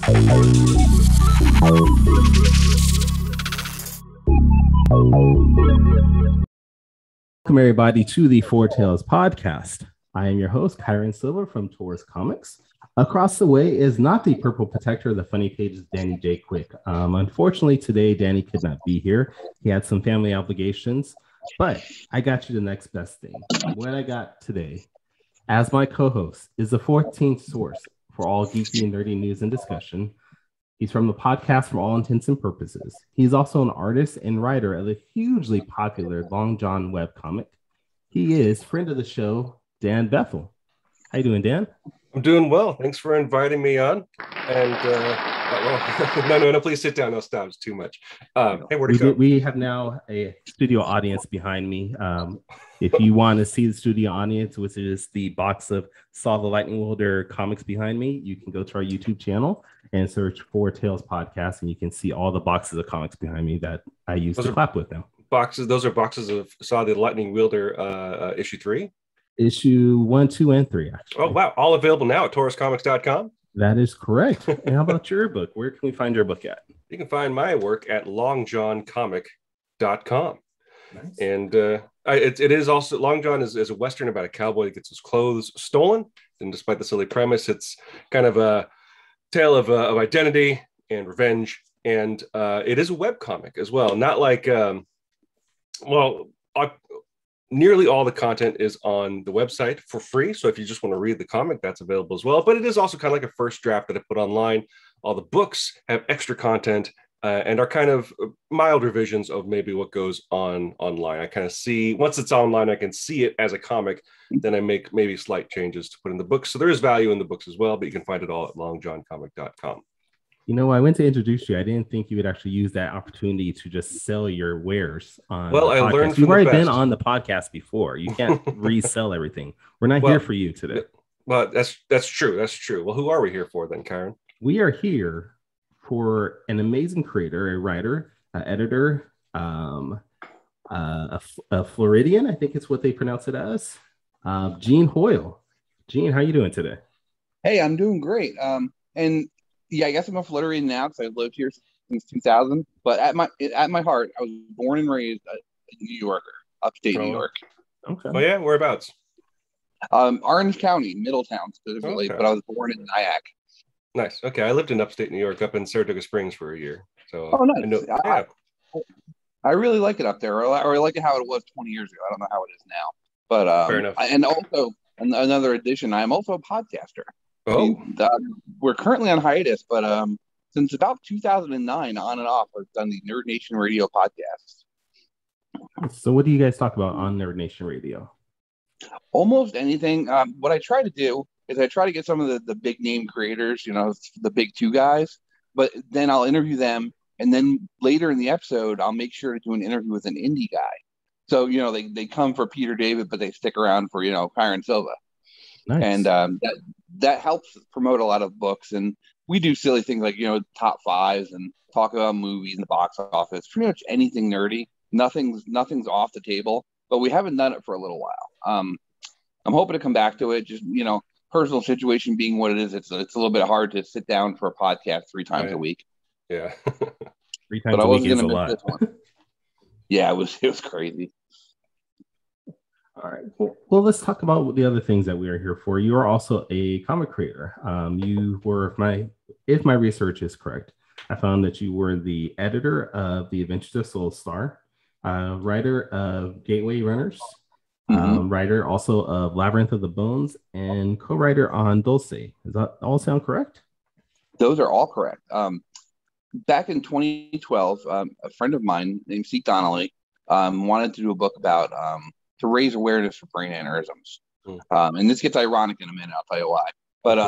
Welcome everybody to the Four Tales podcast. I am your host, Kyrun Silver from Taurus Comics. Across the way is not the purple protector of the funny pages, Danny J. Quick. Unfortunately, today, Danny could not be here. He had some family obligations, but I got you the next best thing. What I got today, as my co-host, is the 14th source for all geeky and nerdy news and discussion. He's from the podcast for all intents and purposes. He's also an artist and writer of the hugely popular Long John webcomic. He is friend of the show, Dan Bethel. How you doing, Dan? I'm doing well. Thanks for inviting me on. And no, please sit down. No, stop. It's too much. Hey, where'd it go? We have now a studio audience behind me. If you want to see the studio audience, which is the box of Saw the Lightning Welder comics behind me, you can go to our YouTube channel and search Four Tales Podcast, and you can see all the boxes of comics behind me that I use to clap with them. Those are boxes of Saw the Lightning Wielder issue 3? Issue 1, 2, and 3, actually. Oh, wow. All available now at tauruscomics.com? That is correct. And how about your book? Where can we find your book at? You can find my work at longjohncomic.com. Nice. And it is also, Long John is a Western about a cowboy that gets his clothes stolen. And despite the silly premise, it's kind of a tale of identity and revenge. And it is a webcomic as well. Not like, nearly all the content is on the website for free. So if you just want to read the comic, that's available as well. But it is also kind of like a first draft that I put online. All the books have extra content and are kind of mild revisions of maybe what goes on online. I kind of see, once it's online, I can see it as a comic. Then I make maybe slight changes to put in the books. So there is value in the books as well, but you can find it all at longjohncomic.com. You know, I went to introduce you. I didn't think you would actually use that opportunity to just sell your wares on the podcast. I learned from You've already the best. been on the podcast before. You can't resell everything. We're not here for you today. Well, that's true. That's true. Well, who are we here for then, Kyrun? We are here for an amazing creator, a writer, an editor, a Floridian, I think it's what they pronounce it as, Gene Hoyle. Gene, how are you doing today? Hey, I'm doing great. And yeah, I guess I'm a Floridian now because I've lived here since 2000. But at my heart, I was born and raised a New Yorker, upstate New York. Okay. Oh yeah, whereabouts? Orange County, Middletown specifically. Okay. But I was born in Nyack. Nice. Okay, I lived in upstate New York, up in Saratoga Springs for a year. So nice. I really like it up there, or I like it how it was 20 years ago. I don't know how it is now, but fair enough. And also another addition, I am also a podcaster. Oh, we're currently on hiatus, but since about 2009, on and off, I've done the Nerd Nation Radio podcast. So, what do you guys talk about on Nerd Nation Radio? Almost anything. What I try to do is I try to get some of the big name creators, you know, the big two guys, but then I'll interview them, and then later in the episode, I'll make sure to do an interview with an indie guy. So, you know, they come for Peter David, but they stick around for, you know, Kyrun Silva. Nice. And that helps promote a lot of books, and we do silly things like, you know, top fives and talk about movies in the box office, pretty much anything nerdy. Nothing's off the table, but we haven't done it for a little while. I'm hoping to come back to it. Just, you know, personal situation being what it is, it's a little bit hard to sit down for a podcast 3 times a week. Yeah, 3 times a week is a lot. This one. Yeah, it was crazy. All right. Well, let's talk about the other things that we are here for. You are also a comic creator. You were, if my research is correct, I found that you were the editor of The Adventures of Soul Star, writer of Gateway Runners, writer also of Labyrinth of the Bones, and co-writer on Dulce. Does that all sound correct? Those are all correct. Back in 2012, a friend of mine named Seek Donnelly wanted to do a book about to raise awareness for brain aneurysms. And this gets ironic in a minute, I'll tell you why. But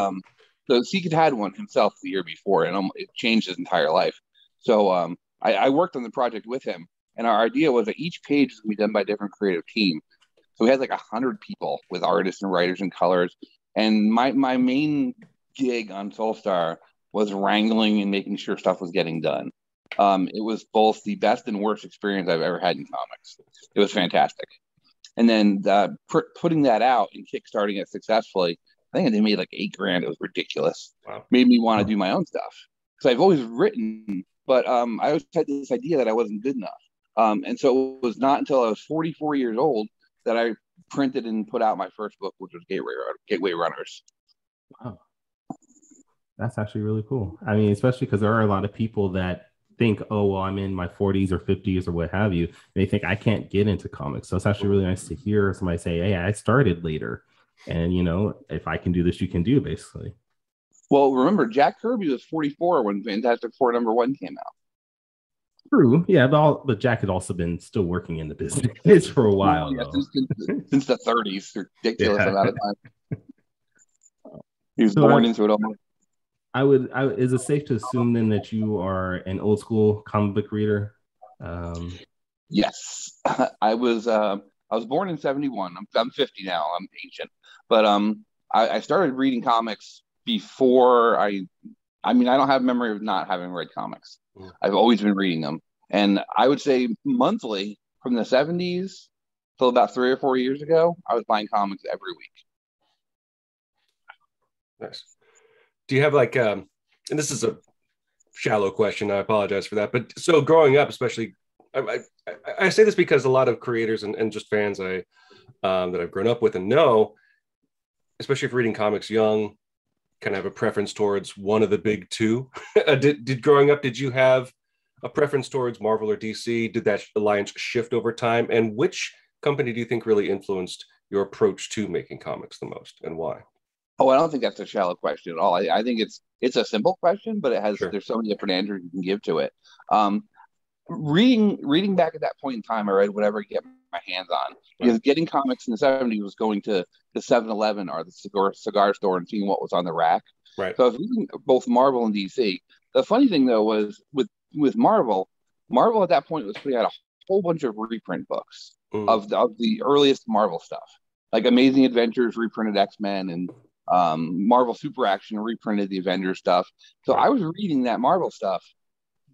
so Seek had had one himself the year before, and it changed his entire life. So I worked on the project with him, and our idea was that each page was going to be done by a different creative team. So we had like 100 people with artists and writers and colors. And my main gig on Soulstar was wrangling and making sure stuff was getting done. It was both the best and worst experience I've ever had in comics. It was fantastic. And then putting that out and kickstarting it successfully, I think they made like $8,000. It was ridiculous. Wow. Made me want to do my own stuff. because I've always written, but I always had this idea that I wasn't good enough. And so it was not until I was 44 years old that I printed and put out my first book, which was Gateway Runners. Wow. That's actually really cool. I mean, especially because there are a lot of people that think, oh, well, I'm in my 40s or 50s or what have you. And they think I can't get into comics. So it's actually really nice to hear somebody say, hey, I started later. And, you know, if I can do this, you can do, basically. Well, remember, Jack Kirby was 44 when Fantastic Four #1 came out. True. Yeah, but Jack had also been still working in the business for a while. Yeah, since the 30s. Ridiculous amount of time. He was born into it all. Is it safe to assume then that you are an old school comic book reader? Yes. I was born in 71. I'm 50 now. I'm ancient. But I started reading comics before I don't have memory of not having read comics. I've always been reading them. And I would say monthly from the 70s till about 3 or 4 years ago, I was buying comics every week. Nice. Do you have like, and this is a shallow question, I apologize for that, but so growing up, especially, I say this because a lot of creators and just fans that I've grown up with and know, especially if reading comics young, kind of have a preference towards one of the big two. Did growing up, did you have a preference towards Marvel or DC? Did that alliance shift over time? And which company do you think really influenced your approach to making comics the most, and why? Oh, I don't think that's a shallow question at all. I think it's a simple question, but there's so many different answers you can give to it. Reading back at that point in time, I read whatever I get my hands on, because getting comics in the 70s was going to the 7-Eleven or the cigar store and seeing what was on the rack. Right. So I was reading both Marvel and DC. The funny thing though was with Marvel at that point was putting out a whole bunch of reprint books of the earliest Marvel stuff, like Amazing Adventures reprinted X-Men, and Marvel Super Action reprinted the Avengers stuff. So I was reading that Marvel stuff,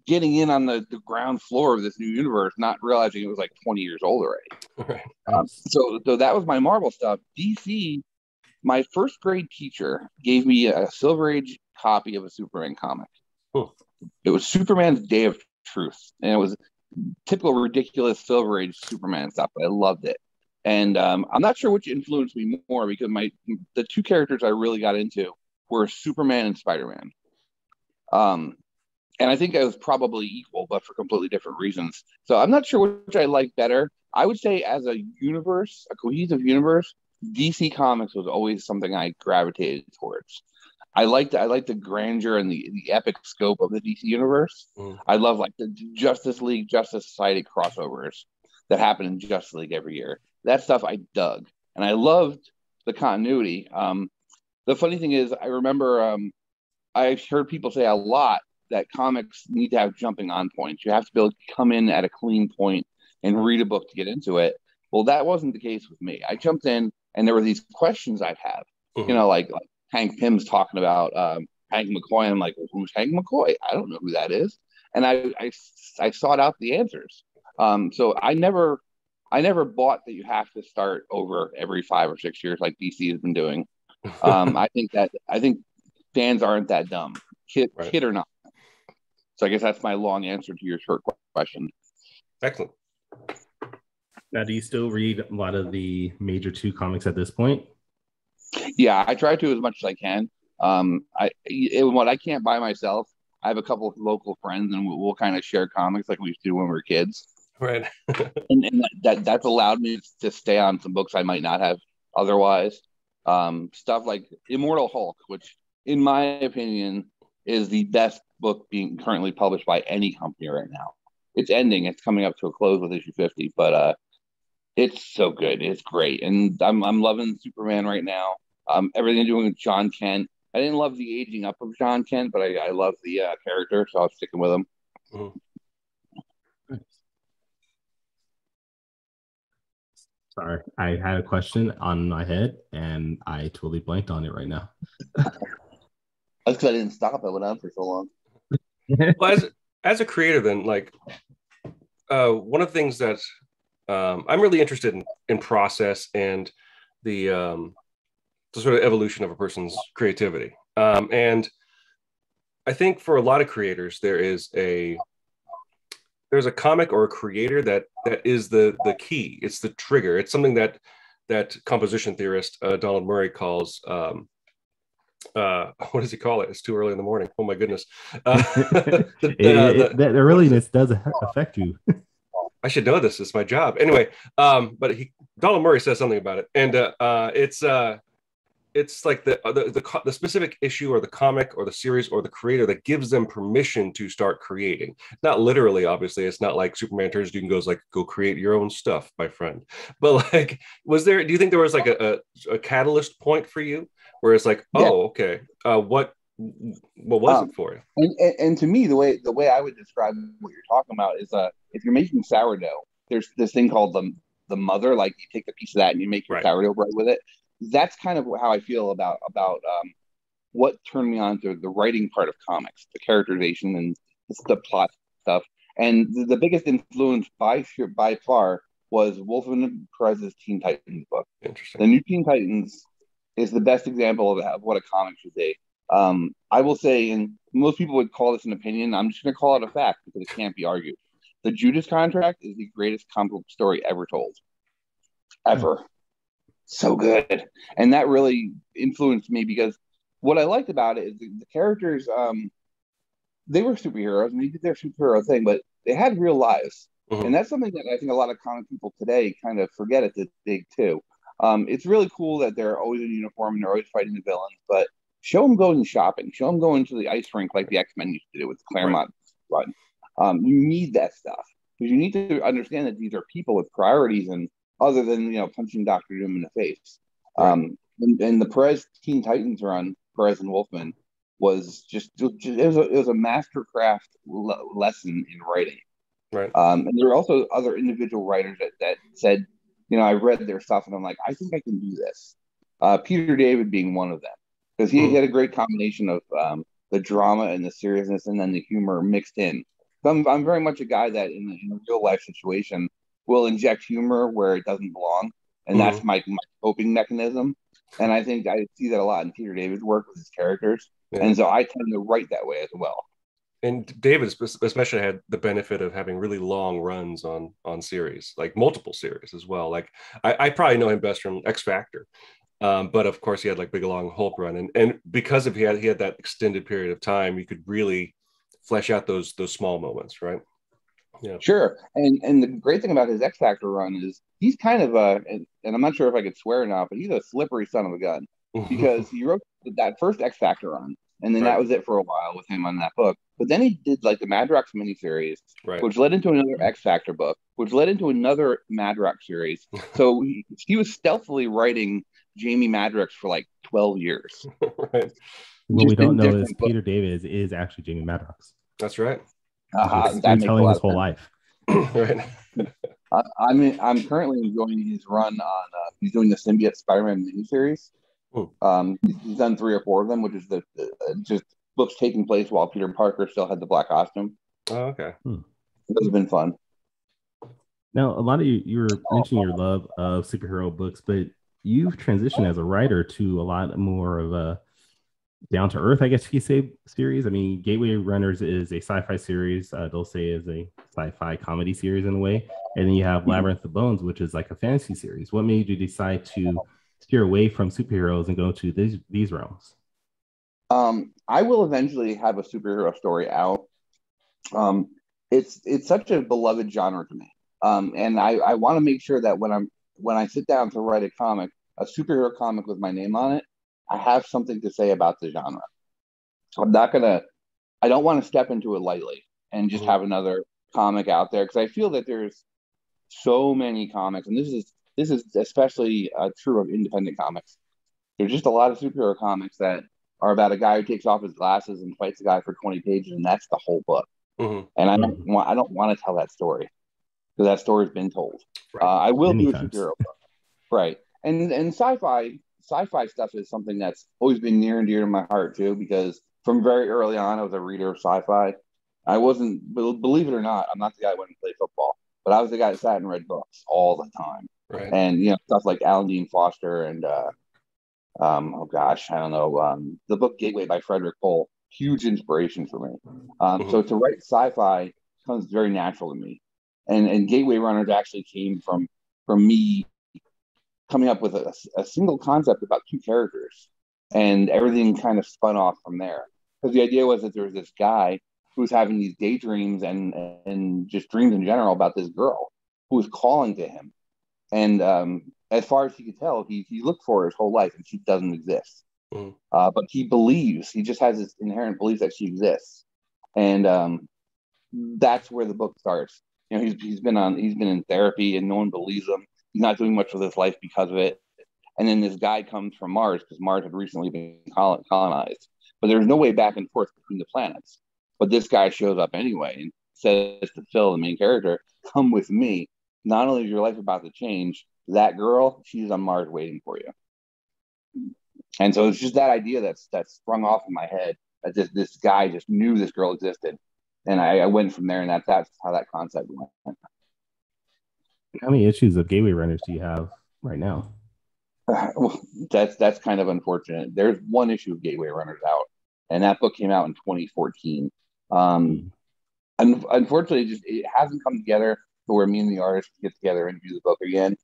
getting in on the ground floor of this new universe, not realizing it was like 20 years old already. So that was my Marvel stuff. DC, my first grade teacher gave me a Silver Age copy of a Superman comic. It was Superman's Day of Truth, and it was typical ridiculous Silver Age Superman stuff. I loved it. And I'm not sure which influenced me more, because the two characters I really got into were Superman and Spiderman. And I think I was probably equal, but for completely different reasons. So I'm not sure which I like better. I would say as a universe, a cohesive universe, DC Comics was always something I gravitated towards. I liked the grandeur and the epic scope of the DC universe. I love like the Justice League, Justice Society crossovers that happen in Justice League every year. That stuff I dug, and I loved the continuity. The funny thing is, I remember I've heard people say a lot that comics need to have jumping on points. You have to be able to come in at a clean point and read a book to get into it. Well, that wasn't the case with me. I jumped in, and there were these questions I'd have, you know, like Hank Pym's talking about Hank McCoy. And I'm like, well, who's Hank McCoy? I don't know who that is. And I sought out the answers. So I never bought that you have to start over every 5 or 6 years like DC has been doing. I think fans aren't that dumb, kid or not. So I guess that's my long answer to your short question. Excellent. Now, do you still read a lot of the major 2 comics at this point? Yeah, I try to as much as I can. What I can't buy myself, I have a couple of local friends, and we'll kind of share comics like we used to do when we were kids. Right. and that's allowed me to stay on some books I might not have otherwise. Stuff like Immortal Hulk, which in my opinion is the best book being currently published by any company right now. It's ending. It's coming up to a close with issue 50, but it's so good. It's great. And I'm loving Superman right now. Everything doing with John Kent. I didn't love the aging up of John Kent, but I love the character, so I was sticking with him. Sorry, I had a question on my head, and I totally blanked on it right now. That's because I didn't stop. I went on for so long. Well, as a creator, then, like, one of the things that I'm really interested in process and the sort of evolution of a person's creativity. And I think for a lot of creators, there's a comic or a creator that is the key. It's the trigger. It's something that composition theorist Donald Murray calls what does he call it? It's too early in the morning. Oh my goodness. The earliness does affect you. I should know this. It's my job. Anyway, but Donald Murray says something about it, and it's like the specific issue or the comic or the series or the creator that gives them permission to start creating. Not literally, obviously. It's not like Superman turns to you and goes like, "Go create your own stuff, my friend." But like, do you think there was like a catalyst point for you where it's like, oh, okay, what was it for you? And to me, the way I would describe what you're talking about is if you're making sourdough, there's this thing called the mother. Like you take a piece of that and you make your sourdough bread with it. That's kind of how I feel about what turned me on to the writing part of comics, the characterization and the plot stuff. And the biggest influence by far was Wolfman Perez's Teen Titans book. Interesting. The new Teen Titans is the best example of what a comic should be. I will say, and most people would call this an opinion, I'm just going to call it a fact because it can't be argued. The Judas Contract is the greatest comic book story ever told. Ever. So good. And that really influenced me because what I liked about it is the characters, they were superheroes and they did their superhero thing, but they had real lives. And that's something that I think a lot of comic people today kind of forget at this big too. It's really cool that they're always in uniform and they're always fighting the villains, but show them going shopping. Show them going to the ice rink like the X-Men used to do with the Claremont run. You need that stuff because you need to understand that these are people with priorities and other than punching Dr. Doom in the face. And the Perez Teen Titans run, Perez and Wolfman, was it was a mastercraft lesson in writing. Right. And there were also other individual writers that said, I read their stuff and I'm like, I think I can do this. Peter David being one of them. Because he had a great combination of the drama and the seriousness and then the humor mixed in. So I'm very much a guy that in a real life situation will inject humor where it doesn't belong. And that's my coping mechanism. And I think I see that a lot in Peter David's work with his characters. Yeah. And so I tend to write that way as well. And David especially had the benefit of having really long runs on series, like multiple series as well. Like I probably know him best from X Factor. But of course he had like big long Hulk run. And because he had that extended period of time, you could really flesh out those small moments, right? Yeah. Sure. And the great thing about his X Factor run is he's kind of and I'm not sure if I could swear or not, but he's a slippery son of a gun because he wrote that first X Factor run and then that was it for a while with him on that book. But then he did like the Madrox miniseries, which led into another X Factor book, which led into another Madrox series. So he was stealthily writing Jamie Madrox for like 12 years. Right. What we don't know is Peter David is actually Jamie Madrox. That's right. He's been telling his whole life. Right. I'm currently enjoying his run on. He's doing the Symbiote Spiderman miniseries. He's done 3 or 4 of them, which is just books taking place while Peter Parker still had the black costume. Oh, okay. Those have been fun. Now, a lot of you were mentioning your love of superhero books, but you've transitioned as a writer to a lot more of a down to earth, I guess you could say, series. I mean, Gateway Runners is a sci-fi series. Dulce is a sci-fi comedy series in a way. And then you have Labyrinth of Bones, which is like a fantasy series. What made you decide to steer away from superheroes and go to these realms? I will eventually have a superhero story out. It's such a beloved genre to me. And I want to make sure that when I sit down to write a superhero comic with my name on it, I have something to say about the genre. I don't want to step into it lightly and just have another comic out there because I feel that there's so many comics, and this is especially true of independent comics. There's just a lot of superhero comics that are about a guy who takes off his glasses and fights a guy for 20 pages, and that's the whole book. And I don't want to tell that story because that story's been told. Right. I will do a superhero book, right? And sci-fi stuff is something that's always been near and dear to my heart too, because from very early on, I was a reader of sci-fi. I wasn't, believe it or not, I'm not the guy who went and played football, but I was the guy that sat and read books all the time. Right. And, stuff like Alan Dean Foster and, oh gosh, I don't know, the book Gateway by Frederick Pohl. huge inspiration for me. So to write sci-fi comes very natural to me. And Gateway Runners actually came from me coming up with a single concept about two characters, and everything kind of spun off from there. Because the idea was that there was this guy who was having these daydreams and just dreams in general about this girl who was calling to him. And as far as he could tell, he looked for her his whole life, and she doesn't exist. But he believes, he just has this inherent belief that she exists. And that's where the book starts. You know, he's been in therapy, and no one believes him. He's not doing much with his life because of it. And then this guy comes from Mars, because Mars had recently been colonized. But there's no way back and forth between the planets. But this guy shows up anyway and says to Phil, the main character, come with me. Not only is your life about to change, that girl, she's on Mars waiting for you. And so it's just that idea that's sprung off in my head, that this guy just knew this girl existed. And I went from there, and that's how that concept went. How many issues of Gateway Runners do you have right now? Well, that's kind of unfortunate. There's one issue of Gateway Runners out, and that book came out in 2014. Unfortunately, it hasn't come together to where me and the artist get together and do the book again.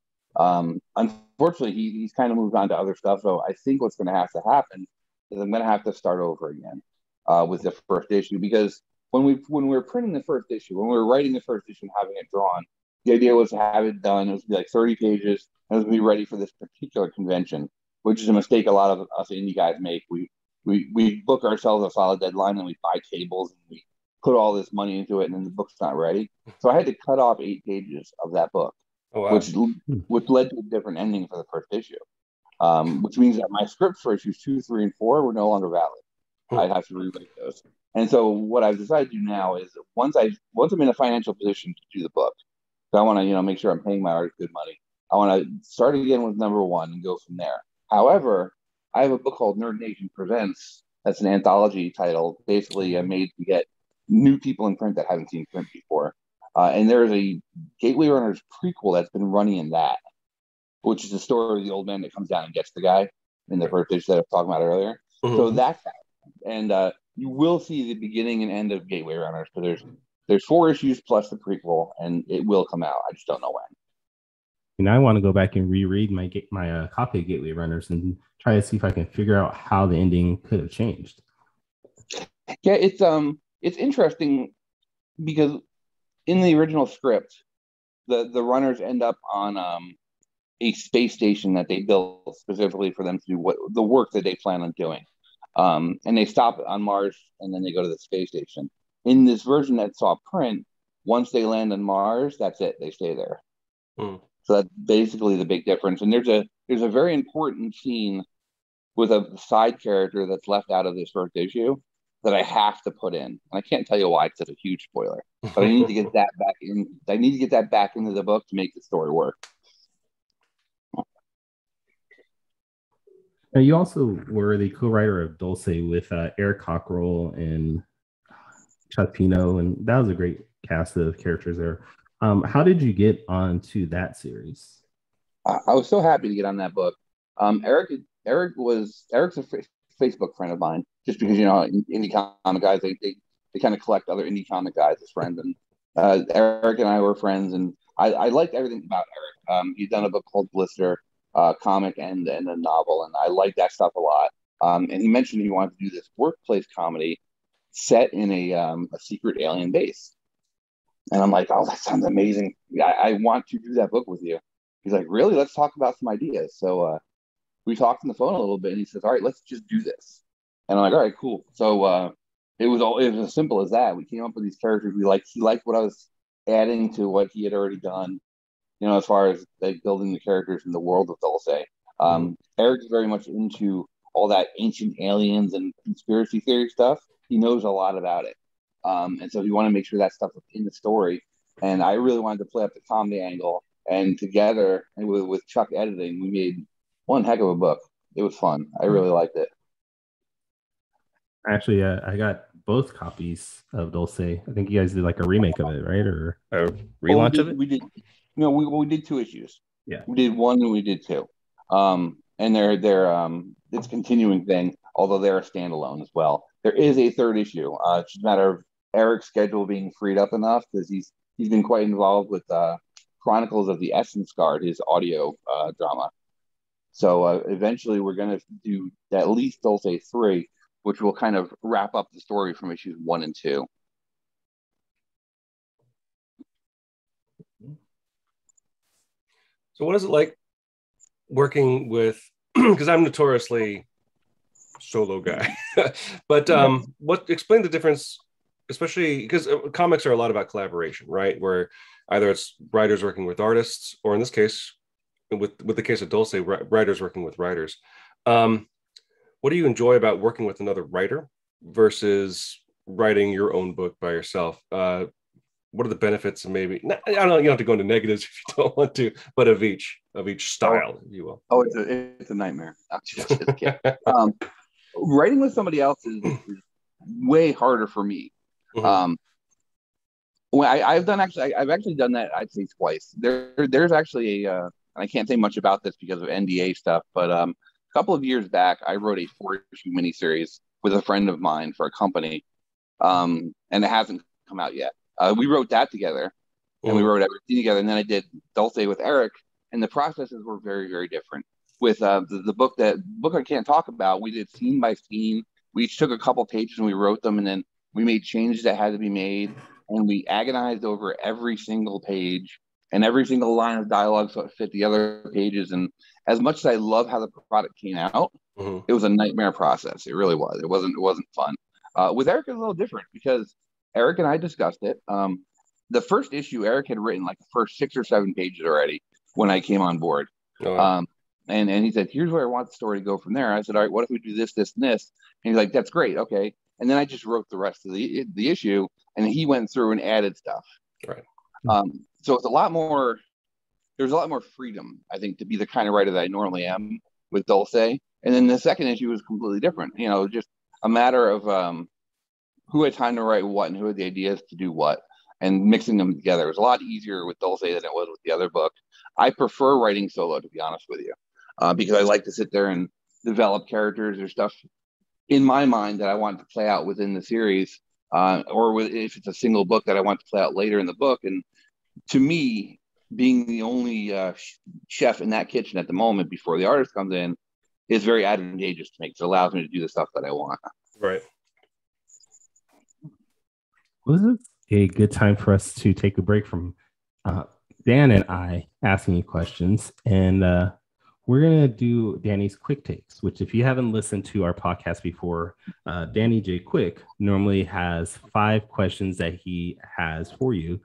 Unfortunately, he's kind of moved on to other stuff. So I think what's going to have to happen is I'm going to have to start over again with the first issue, because when we were printing the first issue, when we were writing the first issue and having it drawn, the idea was to have it done. It was to be like 30 pages, and it was to be ready for this particular convention, which is a mistake a lot of us indie guys make. We book ourselves a solid deadline, and we buy tables, and we put all this money into it, and then the book's not ready. So I had to cut off 8 pages of that book. Oh, wow. which led to a different ending for the first issue, which means that my scripts for issues 2, 3, and 4 were no longer valid. I'd have to rewrite those. And so what I've decided to do now is once I'm in a financial position to do the book, so I want to make sure I'm paying my artist good money. I want to start again with number 1 and go from there. However, I have a book called Nerd Nation Presents. That's an anthology title, basically made to get new people in print that haven't seen print before. And there's a Gateway Runners prequel that's been running in that, which is the story of the old man that comes down and gets the guy in the first issue that I was talking about earlier. Mm-hmm. So that's that. And you will see the beginning and end of Gateway Runners. So there's 4 issues plus the prequel, and it will come out. I just don't know when. And I want to go back and reread my copy of Gateway Runners and try to see if I can figure out how the ending could have changed. Yeah, it's interesting because in the original script, the runners end up on a space station that they built specifically for them to do the work that they plan on doing. And they stop on Mars, and then they go to the space station. In this version that saw print, once they land on Mars, that's it. They stay there. So that's basically the big difference. And there's a very important scene with a side character that's left out of this first issue that I have to put in. And I can't tell you why, it's such a huge spoiler. But I need to get that back in. I need to get that back into the book to make the story work. Now, you also were the co-writer of Dulce with Eric Cockrell and Chuck Pino, and that was a great cast of characters there. How did you get onto that series? I was so happy to get on that book. Eric's a Facebook friend of mine, just because indie comic guys they kind of collect other indie comic guys as friends, and Eric and I were friends, and I liked everything about Eric. He'd done a book called Blister, comic and a novel, and I liked that stuff a lot. And he mentioned he wanted to do this workplace comedy set in a secret alien base. And I'm like, oh, that sounds amazing. I want to do that book with you. He's like, really? Let's talk about some ideas. So we talked on the phone a little bit, and he says, all right, let's just do this. And I'm like, all right, cool. So it was as simple as that. We came up with these characters we liked. He liked what I was adding to what he had already done, as far as like building the characters in the world of Dulce. Eric is very much into all that ancient aliens and conspiracy theory stuff. He knows a lot about it. And so he wanted to make sure that stuff was in the story. And I really wanted to play up the comedy angle. And together, and with Chuck editing, we made one heck of a book. It was fun. I really liked it. Actually, I got both copies of Dulce. I think you guys did like a remake of it, right? Or a relaunch of it? We did. We did 2 issues. Yeah. We did 1 and we did 2. And they're it's a continuing thing, although they're a standalone as well. there is a third issue. It's just a matter of Eric's schedule being freed up enough, because he's been quite involved with Chronicles of the Essence Guard, his audio drama. So eventually we're going to do at least Dulce 3, which will kind of wrap up the story from issues 1 and 2. So what is it like working with, because I'm notoriously solo guy, but explain the difference, especially because comics are a lot about collaboration, right? Where either it's writers working with artists, or in this case, with the case of Dulce, writers working with writers. What do you enjoy about working with another writer versus writing your own book by yourself? What are the benefits? And maybe I don't know, you don't have to go into negatives if you don't want to, but of each style, if you will. Oh, it's a nightmare. Writing with somebody else is way harder for me. Mm-hmm. I've actually done that, I'd say twice. There's actually and I can't say much about this because of NDA stuff, but a couple of years back, I wrote a 4-issue miniseries with a friend of mine for a company, and it hasn't come out yet. We wrote that together, and we wrote everything together, and then I did Dulce with Eric, and the processes were very, very different. With the book I can't talk about, we did scene by scene. We each took a couple pages and we wrote them, and then we made changes that had to be made, and we agonized over every single page and every single line of dialogue so it fit the other pages. And as much as I love how the product came out, it was a nightmare process. It really was. It wasn't fun. With Eric, it's a little different because Eric and I discussed it. The first issue, Eric had written like the first 6 or 7 pages already when I came on board. And he said, here's where I want the story to go from there. I said, all right, what if we do this, this, and this? And he's like, that's great. Okay. And then I just wrote the rest of the issue, and he went through and added stuff. Right. So it's there's a lot more freedom, I think, to be the kind of writer that I normally am with Dulce. And then the second issue was completely different. Just a matter of who had time to write what and who had the ideas to do what, and mixing them together. It was a lot easier with Dulce than it was with the other book. I prefer writing solo, to be honest with you, because I like to sit there and develop characters or stuff in my mind that I want to play out within the series, or if it's a single book that I want to play out later in the book. And to me, being the only chef in that kitchen at the moment before the artist comes in is very advantageous to me, because it allows me to do the stuff that I want. Right. Was it a good time for us to take a break from Dan and I asking you questions? And we're going to do Danny's quick takes, which if you haven't listened to our podcast before, Danny J. Quick normally has 5 questions that he has for you.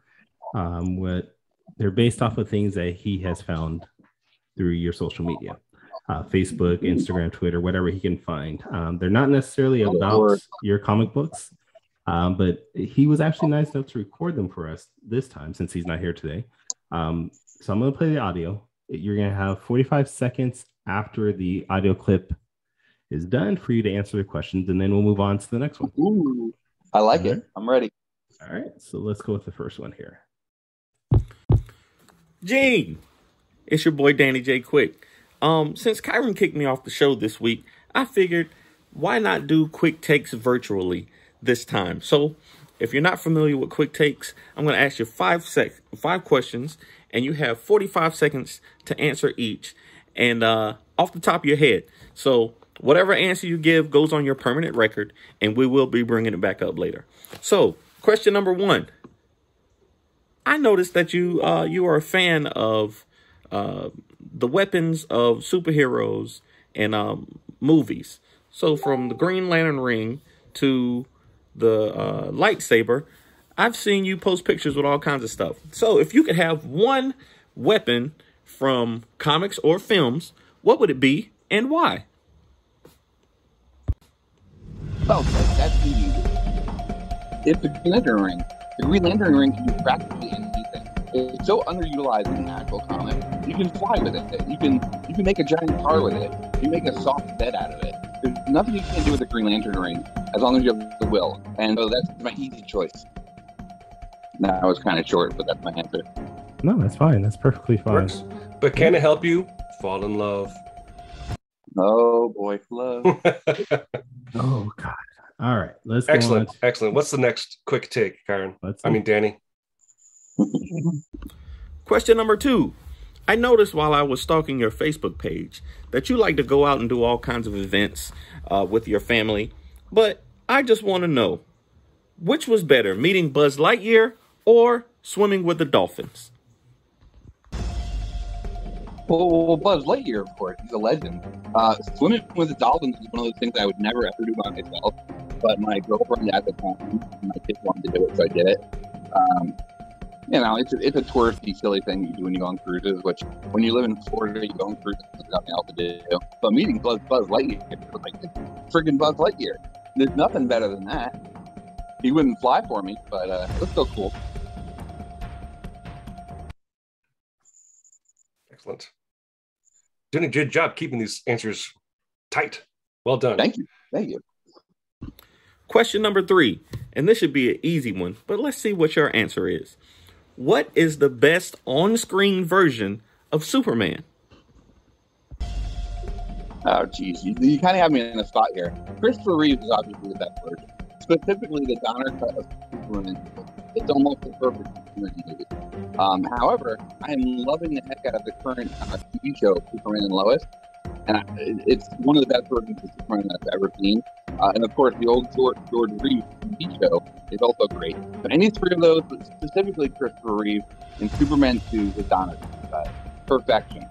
They're based off of things that he has found through your social media, Facebook, Instagram, Twitter, whatever he can find. They're not necessarily about your comic books, but he was actually nice enough to record them for us this time since he's not here today. So I'm going to play the audio. You're going to have 45 seconds after the audio clip is done for you to answer the questions, and then we'll move on to the next one. Ooh, I like it. I'm ready. All right, so let's go with the first one here. Gene, it's your boy Danny J. Quick. Since Kyrun kicked me off the show this week, I figured why not do quick takes virtually this time. So if you're not familiar with quick takes, I'm going to ask you 5 questions, and you have 45 seconds to answer each, and off the top of your head. So whatever answer you give goes on your permanent record, and we will be bringing it back up later. So question number 1. I noticed that you are a fan of the weapons of superheroes and movies. So from the Green Lantern ring to the lightsaber, I've seen you post pictures with all kinds of stuff. So if you could have one weapon from comics or films, what would it be and why? Well, that's easy. It's the Green Lantern ring. The Green Lantern ring can do practically anything. It's so underutilized in the actual comic. You can fly with it. You can make a giant car with it. You can make a soft bed out of it. There's nothing you can't do with the Green Lantern ring as long as you have the will. And so that's my easy choice. That was kind of short, but that's my answer. No, that's fine. That's perfectly fine. Works. But can it help you fall in love? Oh boy, love. Oh God. All right, let's go Excellent, on. excellent. What's the next quick take, Kyrun? Danny. Question number 2. I noticed while I was stalking your Facebook page that you like to go out and do all kinds of events with your family. But I just want to know, which was better, meeting Buzz Lightyear or swimming with the dolphins? Well, Buzz Lightyear, of course, he's a legend. Swimming with the dolphins is one of those things I would never ever do by myself. But my girlfriend at the time, my kids wanted to do it, so I did it. It's a touristy, silly thing you do when you go on cruises, which when you live in Florida, you go on cruises, there's nothing else to do. But meeting Buzz Lightyear, like friggin' Buzz Lightyear, there's nothing better than that. He wouldn't fly for me, but it was still cool. Excellent. Doing a good job keeping these answers tight. Well done. Thank you. Question number 3, and this should be an easy one, but let's see what your answer is. What is the best on-screen version of Superman? Oh, geez. You kind of have me in a spot here. Christopher Reeves is obviously the best version. Specifically, the Donner cut of Superman. It's almost the perfect Superman movie. However, I am loving the heck out of the current TV show, Superman and Lois. And it's one of the best versions of Superman I've ever seen. And of course, the old George Reeves TV show is also great. But any three of those, but specifically Christopher Reeves and Superman 2 with Donner, perfection.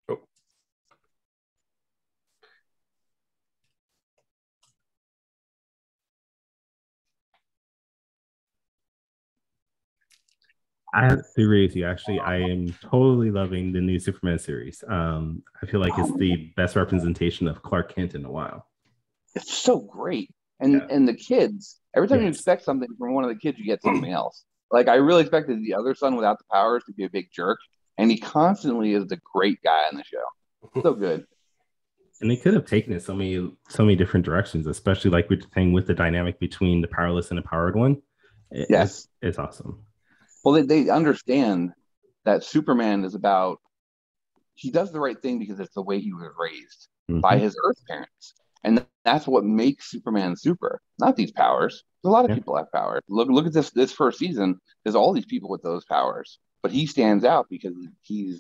Oh. I have to agree with you. Actually, I am totally loving the new Superman series. I feel like it's the best representation of Clark Kent in a while. It's so great. And the kids, every time you expect something from one of the kids, you get something else. Like, I really expected the other son without the powers to be a big jerk, and he constantly is the great guy in the show. So good. And they could have taken it so many different directions, especially like we're saying with the dynamic between the powerless and the powered one. It's awesome. Well, they understand that Superman is about, he does the right thing because it's the way he was raised by his Earth parents. And that's what makes Superman super, not these powers. A lot of people have powers. Look at this first season. There's all these people with those powers. But he stands out because he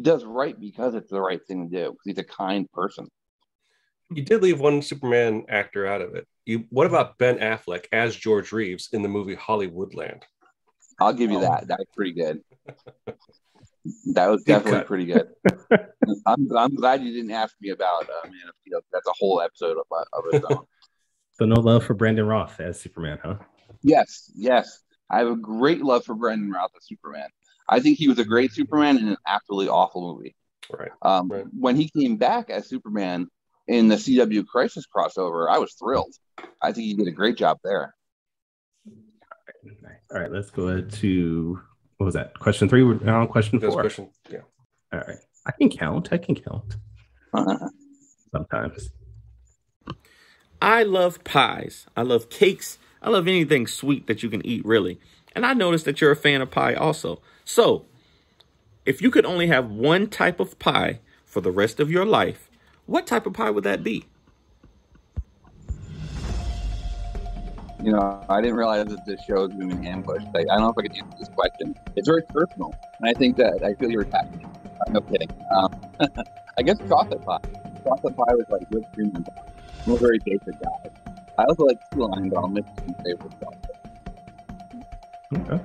does right because it's the right thing to do. Because he's a kind person. You did leave one Superman actor out of it. What about Ben Affleck as George Reeves in the movie Hollywoodland? I'll give you that. That was pretty good. That was definitely pretty good. I'm glad you didn't ask me about Man of Steel. That's a whole episode of its own. So no love for Brandon Routh as Superman, huh? Yes. I have a great love for Brandon Routh as Superman. I think he was a great Superman in an absolutely awful movie. Right. When he came back as Superman in the CW Crisis crossover, I was thrilled. I think he did a great job there. All right, let's go to, what was that? Question 3? We're now on question 4. Yeah. All right. I can count. Sometimes. I love pies. I love cakes. I love anything sweet that you can eat, really. And I noticed that you're a fan of pie also. So, if you could only have one type of pie for the rest of your life, what type of pie would that be? You know, I didn't realize that this show was going to be ambushed. I don't know if I can answer this question. It's very personal, and I think that I feel you're attacking me. No kidding. I guess chocolate pie. Chocolate pie was like whipped cream on top. I'm a very basic guy. I also like key lime, but I'll mix some favorite chocolate. Okay.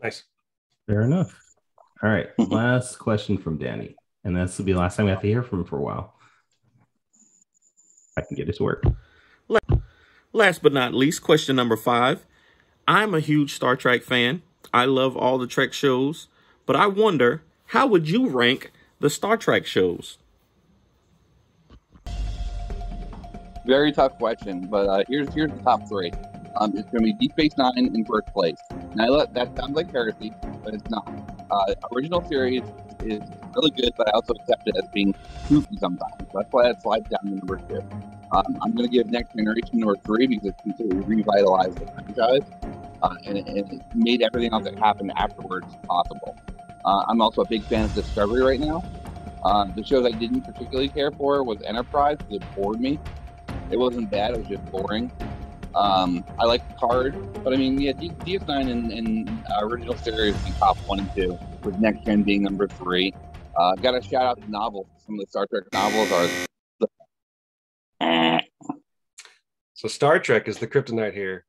Nice. Fair enough. All right. Last question from Danny, and this will be the last time we have to hear from him for a while. I can get it to work. Last but not least, question number 5. I'm a huge Star Trek fan. I love all the Trek shows, but I wonder, how would you rank the Star Trek shows? Very tough question, but here's the top 3. It's going to be Deep Space Nine in first place. Now, that sounds like heresy, but it's not. Original series is really good, but I also accept it as being goofy sometimes. That's why that slides down to number 2. I'm going to give Next Generation number 3 because it's completely revitalized the franchise, and it made everything else that happened afterwards possible. I'm also a big fan of Discovery right now, The shows I didn't particularly care for was Enterprise, because it bored me. It wasn't bad, it was just boring. I like the card, but I mean, yeah, DS9 and original series being top 1 and 2, with Next Gen being number 3. Got to shout out the novels. Some of the Star Trek novels are. So Star Trek is the kryptonite here.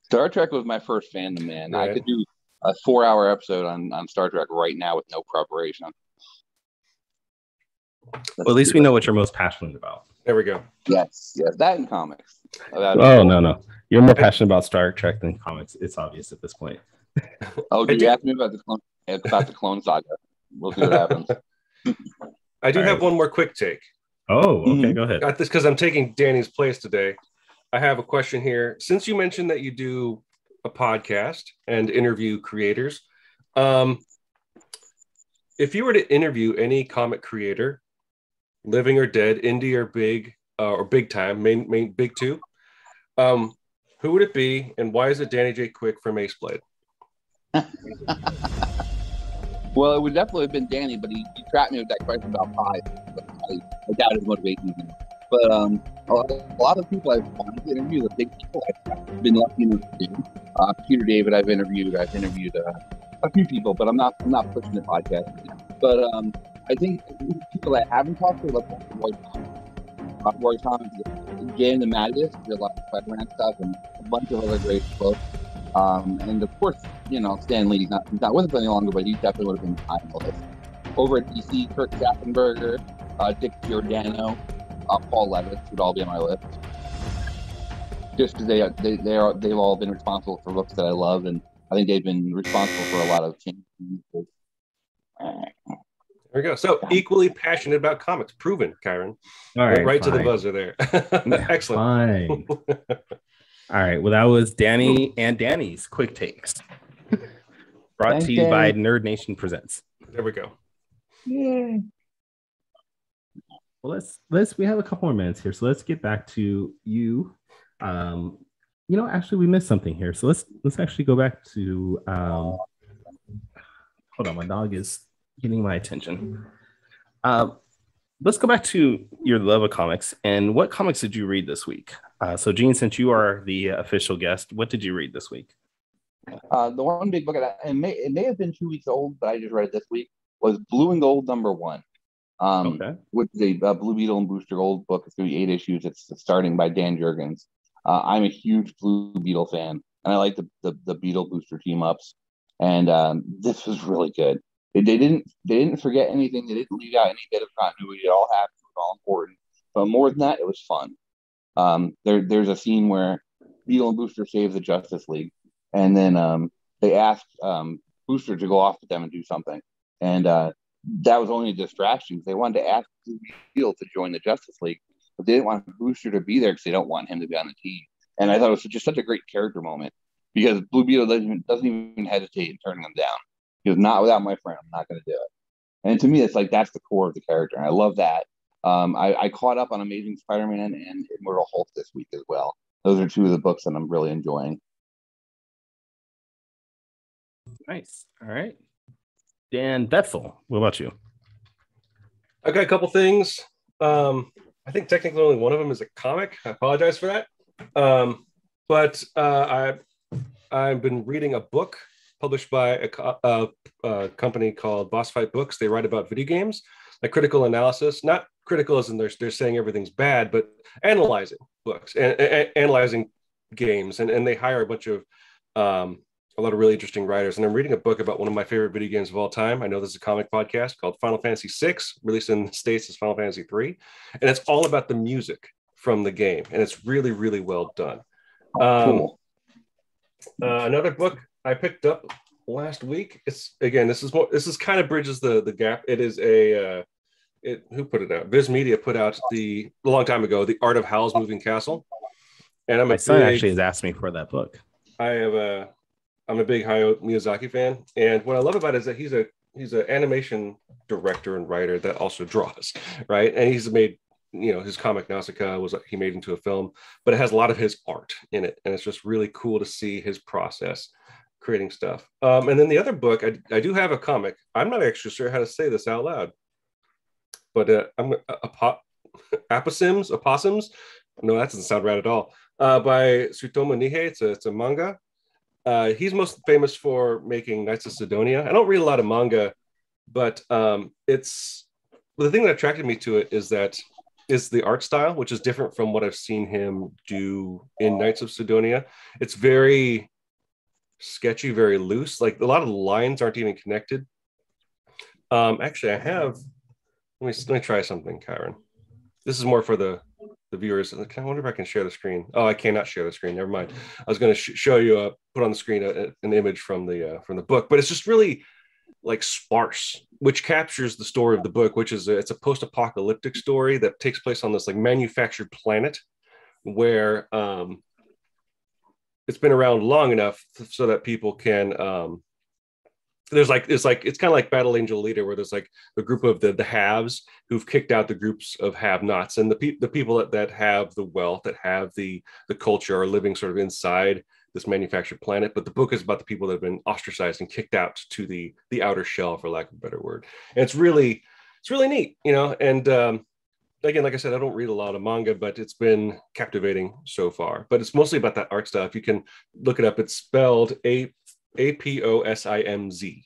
Star Trek was my first fandom, man. Right. I could do a 4-hour episode on Star Trek right now with no preparation. Well, at least we know what you're most passionate about. There we go. Yes, that and comics. No. You're more passionate about Star Trek than comics. It's obvious at this point. Oh, did you ask me about the Clone Saga? We'll see what happens. I do have one more quick take. Oh, okay, Go ahead. Got this because I'm taking Danny's place today. I have a question here. Since you mentioned that you do a podcast and interview creators, if you were to interview any comic creator, living or dead, indie or big time, main big two, who would it be, and why is it Danny J. Quick from Ace Blade? Well, it would definitely have been Danny, but he trapped me with that question about pie. I doubt his motivation. But a lot of people I've wanted to interview, the big people I've been lucky enough to do. Peter David, I've interviewed a few people, but I'm not pushing the podcast. But I think people that haven't talked to, like Roy Thomas, Jay and the Madness, did a lot of Spiderman stuff, and a bunch of other great books. And of course, Stan Lee, he's not with us any longer, but he definitely would have been high on the list. Over at DC, Kirk Schafferberger, Dick Giordano, Paul Levitz would all be on my list. Just because they've all been responsible for books that I love, and I think they've been responsible for a lot of change. There we go. So equally passionate about comics, proven, Kyrun. All right, right to the buzzer there. Excellent. Fine. All right. Well, that was Danny and Danny's quick takes, brought to you by Nerd Nation Presents. There we go. Yeah. Well, we have a couple more minutes here, so let's get back to you. Actually, we missed something here, so let's actually go back to. Hold on, my dog is getting my attention. Let's go back to your love of comics, and what comics did you read this week? So, Gene, since you are the official guest, what did you read this week? The one big book, it may have been 2 weeks old, but I just read it this week, was Blue and Gold #1. Which is a Blue Beetle and Booster Gold book. It's going to be 8 issues. It's starting by Dan Jurgens. I'm a huge Blue Beetle fan, and I like the Beetle Booster team ups. And this was really good. They didn't forget anything. They didn't leave out any bit of continuity. It all happened. It was all important. But more than that, it was fun. There's a scene where Beetle and Booster save the Justice League, and then they ask Booster to go off with them and do something. And that was only a distraction. They wanted to ask Blue Beetle to join the Justice League, but they didn't want Booster to be there because they don't want him to be on the team. And I thought it was just such a great character moment, because Blue Beetle doesn't even hesitate in turning them down. He goes, "Not without my friend, I'm not going to do it." And to me, it's like that's the core of the character, and I love that. I caught up on Amazing Spider-Man and Immortal Hulk this week as well. Those are 2 of the books that I'm really enjoying. Nice. All right. Dan Bethel, what about you? I got a couple things. I think technically only one of them is a comic. I apologize for that. But I've been reading a book published by a company called Boss Fight Books. They write about video games, like critical analysis. Not critical as in they're saying everything's bad, but analyzing books and analyzing games. And they hire a lot of really interesting writers. And I'm reading a book about one of my favorite video games of all time. I know this is a comic podcast called Final Fantasy VI, released in the States as Final Fantasy III. And it's all about the music from the game. And it's really, really well done. Cool. Another book I picked up last week. This is kind of bridges the gap. It is who put it out? Viz Media put out a long time ago, The Art of Howl's Moving Castle. And my son actually has asked me for that book. I'm a big Hayao Miyazaki fan, and what I love about it is that he's an animation director and writer that also draws, right? And he's made, his comic Nausicaa he made into a film, but it has a lot of his art in it, and it's just really cool to see his process creating stuff. And then the other book, I do have a comic. I'm not actually sure how to say this out loud. but I'm Aposimz. No, that doesn't sound right at all. By Tsutomu Nihei. It's a manga. He's most famous for making Knights of Sidonia. I don't read a lot of manga, but it's the thing that attracted me to it is the art style, which is different from what I've seen him do in Knights of Sidonia. It's very sketchy, very loose. Like a lot of the lines aren't even connected. Actually, I have. Let me try something, Kyrun. This is more for the viewers. I wonder if I can share the screen. Oh, I cannot share the screen. Never mind. I was going to show you, put on the screen an image from the book, but it's just really like sparse, which captures the story of the book, which is it's a post-apocalyptic story that takes place on this like manufactured planet where it's been around long enough so that people can it's kind of like Battle Angel Leader, where there's like the group of the haves who've kicked out the groups of have-nots, and the people that have the wealth, that have the culture, are living sort of inside this manufactured planet. But the book is about the people that have been ostracized and kicked out to the outer shell, for lack of a better word. And it's really neat, you know. And again, like I said, I don't read a lot of manga, but it's been captivating so far. But it's mostly about that art style. If you can look it up, it's spelled Aposimz,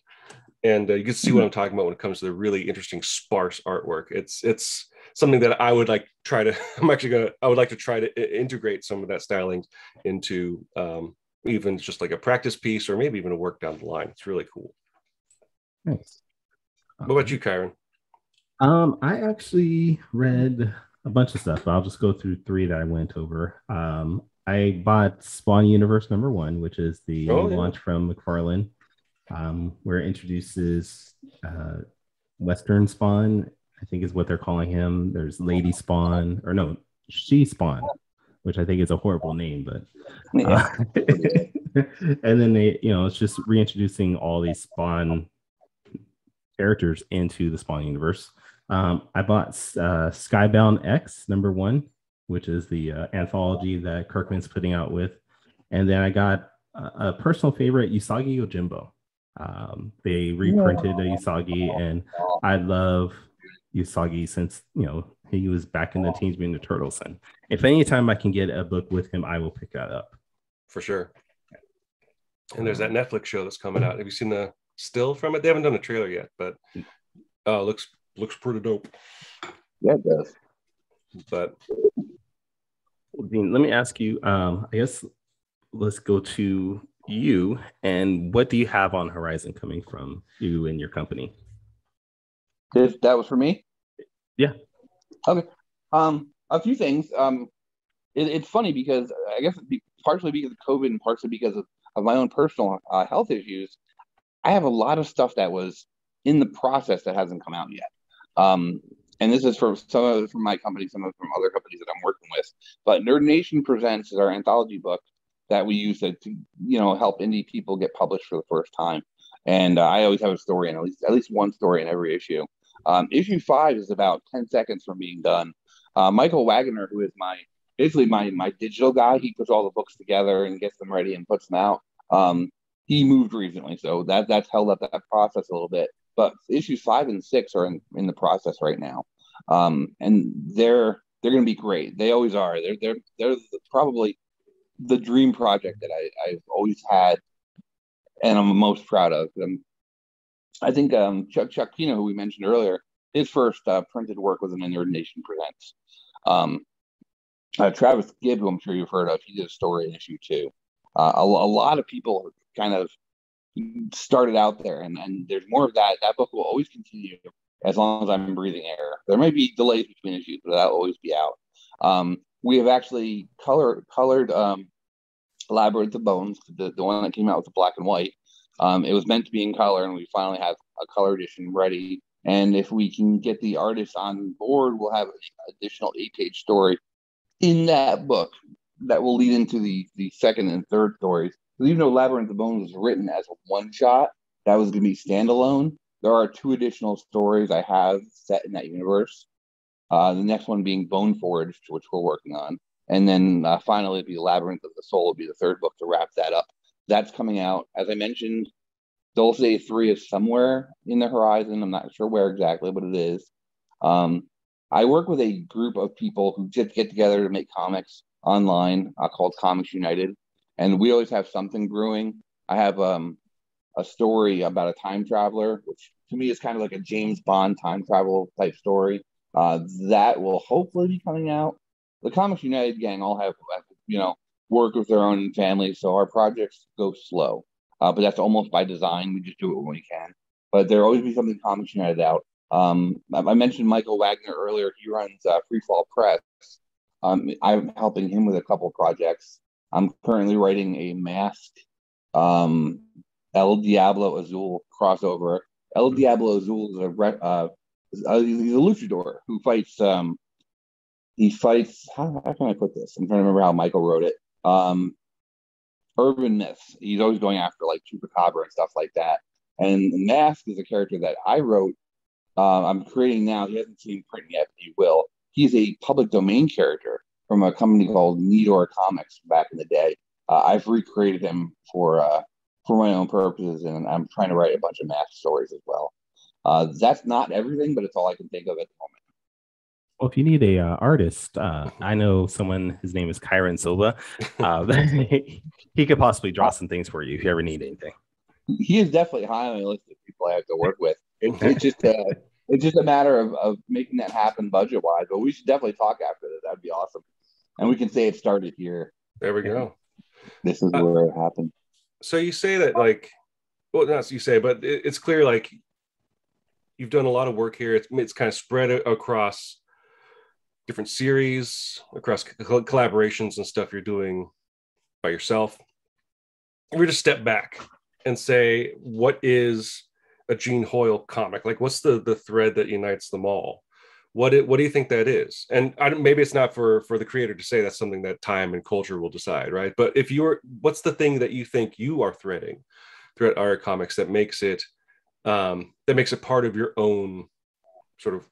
and you can see what I'm talking about when it comes to the really interesting sparse artwork. It's something that I would like try to. I would like to try to integrate some of that styling into even just like a practice piece, or maybe even a work down the line. It's really cool. Nice. What about you, Kyrun? I actually read a bunch of stuff, but I'll just go through three that I went over. I bought Spawn Universe #1, which is the launch from McFarlane, where it introduces Western Spawn, I think is what they're calling him. There's Lady Spawn, or no, She Spawn, which I think is a horrible name, but and then it's just reintroducing all these Spawn characters into the Spawn universe. I bought Skybound X #1, which is the anthology that Kirkman's putting out with. And then I got a personal favorite, Usagi Yojimbo. They reprinted the Usagi, and I love Usagi since, he was back in the Teenage Mutant Ninja Turtles. And if anytime I can get a book with him, I will pick that up. For sure. And there's that Netflix show that's coming out. Have you seen the still from it? They haven't done a trailer yet, but looks pretty dope. Yeah, it does. But Dean, let me ask you, I guess let's go to you, and what do you have on horizon coming from you and your company? That was for me? Yeah. Okay. A few things. It's funny because I guess partially because of COVID and partially because of my own personal health issues, I have a lot of stuff that was in the process that hasn't come out yet. And this is from some of it from my company, some of it from other companies that I'm working with. But Nerd Nation Presents is our anthology book that we use to help indie people get published for the first time. And I always have a story, and at least one story in every issue. Issue 5 is about 10 seconds from being done. Michael Wagoner, who is basically my digital guy, he puts all the books together and gets them ready and puts them out. He moved recently, so that's held up that process a little bit. But issues 5 and 6 are in the process right now, and they're going to be great. They always are. They're probably the dream project that I've always had, and I'm most proud of. I think Chuck Pino, who we mentioned earlier, his first printed work was in Nerd Nation Presents. Travis Gibb, who I'm sure you've heard of, he did a story in issue 2. A lot of people kind of started out there, and there's more of that. That book will always continue as long as I'm breathing air. There may be delays between issues, but that'll always be out. We have actually colored Labyrinth of Bones, the one that came out with the black and white. It was meant to be in color, and we finally have a color edition ready. And if we can get the artist on board, we'll have an additional 8-page story in that book that will lead into the second and third stories. Because even though Labyrinth of Bones was written as a one-shot, that was going to be standalone. There are 2 additional stories I have set in that universe. The next one being Bone Forged, which we're working on. And then finally, it'll be Labyrinth of the Soul will be the third book to wrap that up. That's coming out. As I mentioned, Dulce 3 is somewhere in the horizon. I'm not sure where exactly, but it is. I work with a group of people who just get together to make comics online called Comics United, and we always have something brewing. I have a story about a time traveler, which to me is kind of like a James Bond time travel type story. That will hopefully be coming out. The Comics United gang all have, work with their own families, so our projects go slow. But that's almost by design. We just do it when we can. But there'll always be something Comics United out. I mentioned Michael Wagner earlier. He runs Freefall Press. I'm helping him with a couple of projects. I'm currently writing a Mask El Diablo Azul crossover. El Diablo Azul is he's a luchador who fights. He fights. How can I put this? I'm trying to remember how Michael wrote it. Urban myths. He's always going after like Chupacabra and stuff like that. And Mask is a character that I wrote. I'm creating now. He hasn't seen print yet, but he will. He's a public domain character from a company called Needor Comics back in the day. I've recreated him for my own purposes, and I'm trying to write a bunch of Mask stories as well. That's not everything, but it's all I can think of at the moment. Well, if you need a artist, I know someone. His name is Kyrun Silva. He could possibly draw some things for you if you ever need anything. He is definitely high on my list of people I have to work with. It's just a matter of making that happen budget wise. But we should definitely talk after this. That'd be awesome, and we can say it started here. There we go. This is where it happened. So you say that, like, well, not you say, but it's clear, like, you've done a lot of work here. It's kind of spread across different series, across collaborations and stuff you're doing by yourself. We're just step back and say, what is a Gene Hoyle comic? Like, what's the thread that unites them all? What do you think that is? And maybe it's not for the creator to say. That's something that time and culture will decide, right? But what's the thing that you think you are threading throughout our comics that makes it part of your own sort of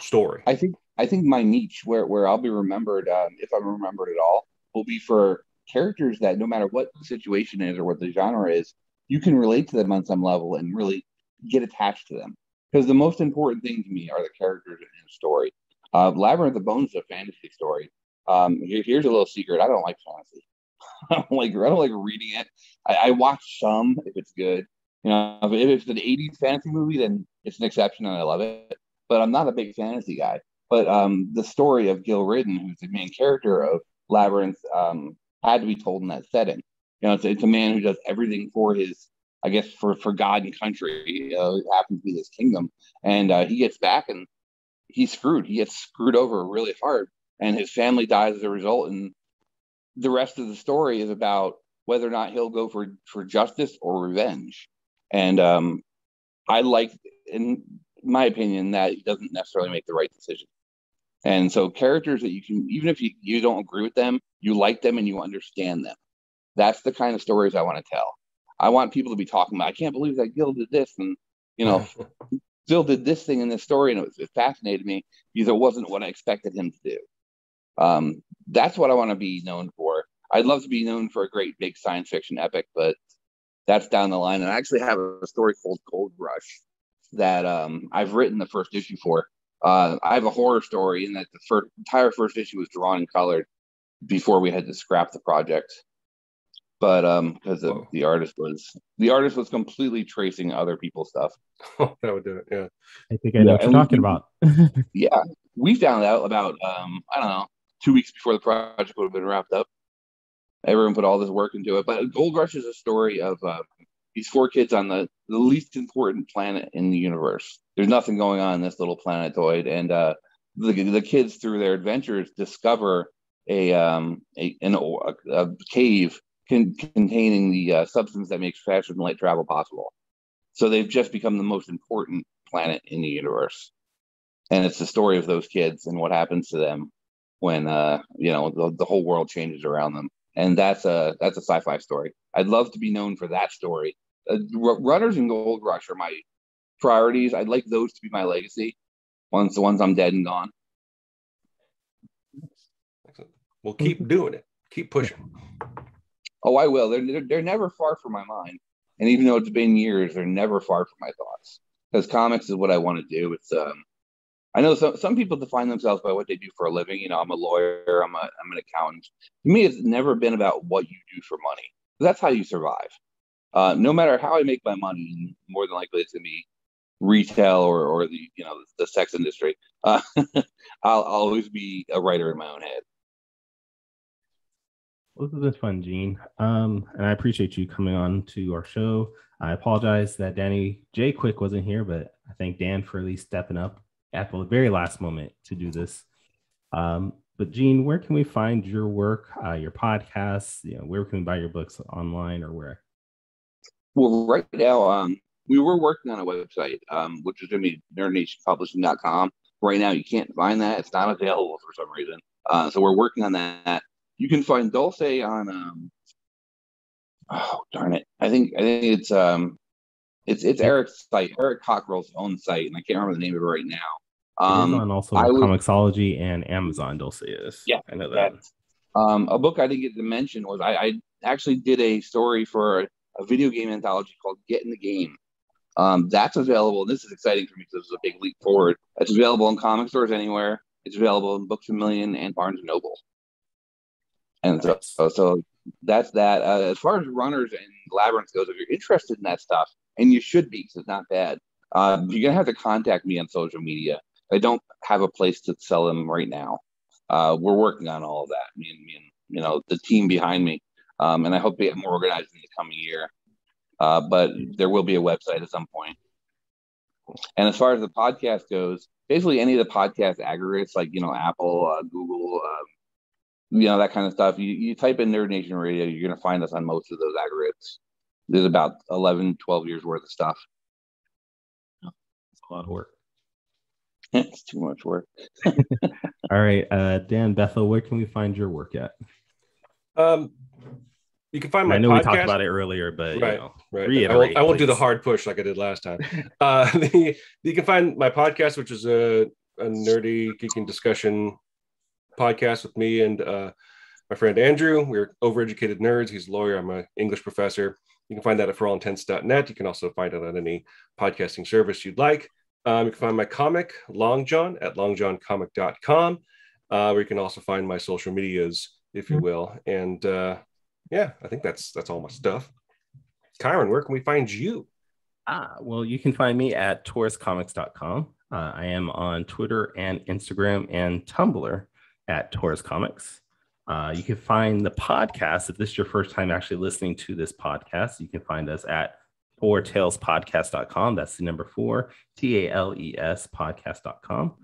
story? I think my niche, where I'll be remembered, if I'm remembered at all, will be for characters that no matter what the situation is or what the genre is, you can relate to them on some level and really get attached to them. Because the most important thing to me are the characters in a story. Labyrinth of Bones is a fantasy story. Here's a little secret: I don't like fantasy. I don't like reading it. I watch some if it's good. If it's an '80s fantasy movie, then it's an exception and I love it. But I'm not a big fantasy guy. But the story of Gil Ridden, who's the main character of Labyrinth, had to be told in that setting. It's a man who does everything for his, I guess, for God and country. It happens to be his kingdom, and he gets back and he's screwed. He gets screwed over really hard, and his family dies as a result. And the rest of the story is about whether or not he'll go for justice or revenge. And I like, in my opinion, that he doesn't necessarily make the right decision. And so characters that you can, even if you don't agree with them, you like them and you understand them. That's the kind of stories I want to tell. I want people to be talking about, I can't believe that Gil did this. And, Gil did this thing in this story. And it fascinated me because it wasn't what I expected him to do. That's what I want to be known for. I'd love to be known for a great big science fiction epic, but that's down the line. And I actually have a story called Gold Rush that I've written the first issue for. I have a horror story in that the entire first issue was drawn and colored before we had to scrap the project. But because the artist was completely tracing other people's stuff. Oh, that would do it. Yeah, I think I know what you're talking about. Yeah, we found out about I don't know, 2 weeks before the project would have been wrapped up. Everyone put all this work into it. But Gold Rush is a story of these 4 kids on the least important planet in the universe. There's nothing going on in this little planetoid, and the kids, through their adventures, discover a cave containing the substance that makes faster than light travel possible. So they've just become the most important planet in the universe, and it's the story of those kids and what happens to them when the whole world changes around them. And that's a sci-fi story. I'd love to be known for that story. Runners and Gold Rush are my priorities. I'd like those to be my legacy once I'm dead and gone. Well, keep doing it. Keep pushing. Oh, I will. They're never far from my mind. And even though it's been years, they're never far from my thoughts. Because comics is what I want to do. It's I know some people define themselves by what they do for a living. You know, I'm a lawyer, I'm an accountant. To me, it's never been about what you do for money. That's how you survive. No matter how I make my money, more than likely it's gonna be retail or the the sex industry. I'll always be a writer in my own head. Well, this has been fun, Gene. And I appreciate you coming on to our show. I apologize that Danny J. Quick wasn't here, but I thank Dan for at least stepping up at the very last moment to do this. But Gene, where can we find your work, your podcasts? Where can we buy your books, online or where? Well, right now, we were working on a website, which is going to be nerdnationpublishing.com. Right now, you can't find that; it's not available for some reason. So we're working on that. You can find Dulce on. Oh darn it! I think it's Eric's site, Eric Cockrell's own site, and I can't remember the name of it right now. It's on also Comixology and Amazon. Dulce is. Yeah, I know that. A book I didn't get to mention was I actually did a story for a video game anthology called Get in the Game. That's available. This is exciting for me because this is a big leap forward. It's available in comic stores anywhere. It's available in Books A Million and Barnes & Noble. And so that's that. As far as Runners and Labyrinth goes, if you're interested in that stuff, and you should be, because it's not bad, you're going to have to contact me on social media. I don't have a place to sell them right now. We're working on all of that. Me and the team behind me. And I hope to get more organized in the coming year. But there will be a website at some point. And as far as the podcast goes, basically any of the podcast aggregates like, Apple, Google, that kind of stuff. You type in Nerd Nation Radio, you're going to find us on most of those aggregates. There's about 11, 12 years worth of stuff. It's a lot of work. It's too much work. All right. Dan Bethel, where can we find your work at? You can find my podcast. I know we talked about it earlier, but right. Reiterate, I won't do the hard push like I did last time. You can find my podcast, which is a nerdy geeking discussion podcast with me and my friend Andrew. We're overeducated nerds. He's a lawyer. I'm an English professor. You can find that at forallintents.net. You can also find it on any podcasting service you'd like. You can find my comic, Long John, at longjohncomic.com, where you can also find my social medias, if you will. And I think that's all my stuff. Kyrun, where can we find you? Well, you can find me at tauruscomics.com. I am on Twitter and Instagram and Tumblr at Taurus Comics. You can find the podcast, if this is your first time actually listening to this podcast, you can find us at 4talespodcast.com. That's the number 4, TALES podcast.com.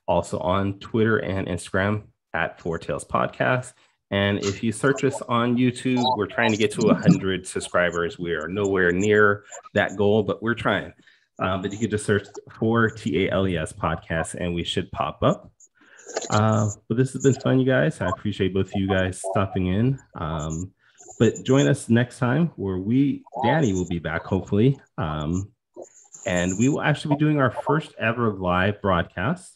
Also on Twitter and Instagram at 4talespodcast. And if you search us on YouTube, we're trying to get to 100 subscribers. We are nowhere near that goal, but we're trying. But you can just search for TALES podcast and we should pop up. But this has been fun, you guys. I appreciate both of you guys stopping in. But join us next time where Danny will be back, hopefully. And we will actually be doing our first ever live broadcast.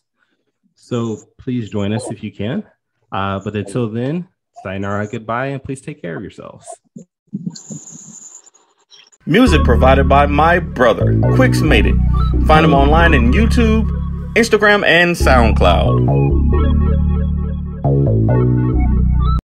So please join us if you can. But until then, sayonara, goodbye, and please take care of yourselves. Music provided by my brother, Quix Made It. Find him online in YouTube, Instagram, and SoundCloud.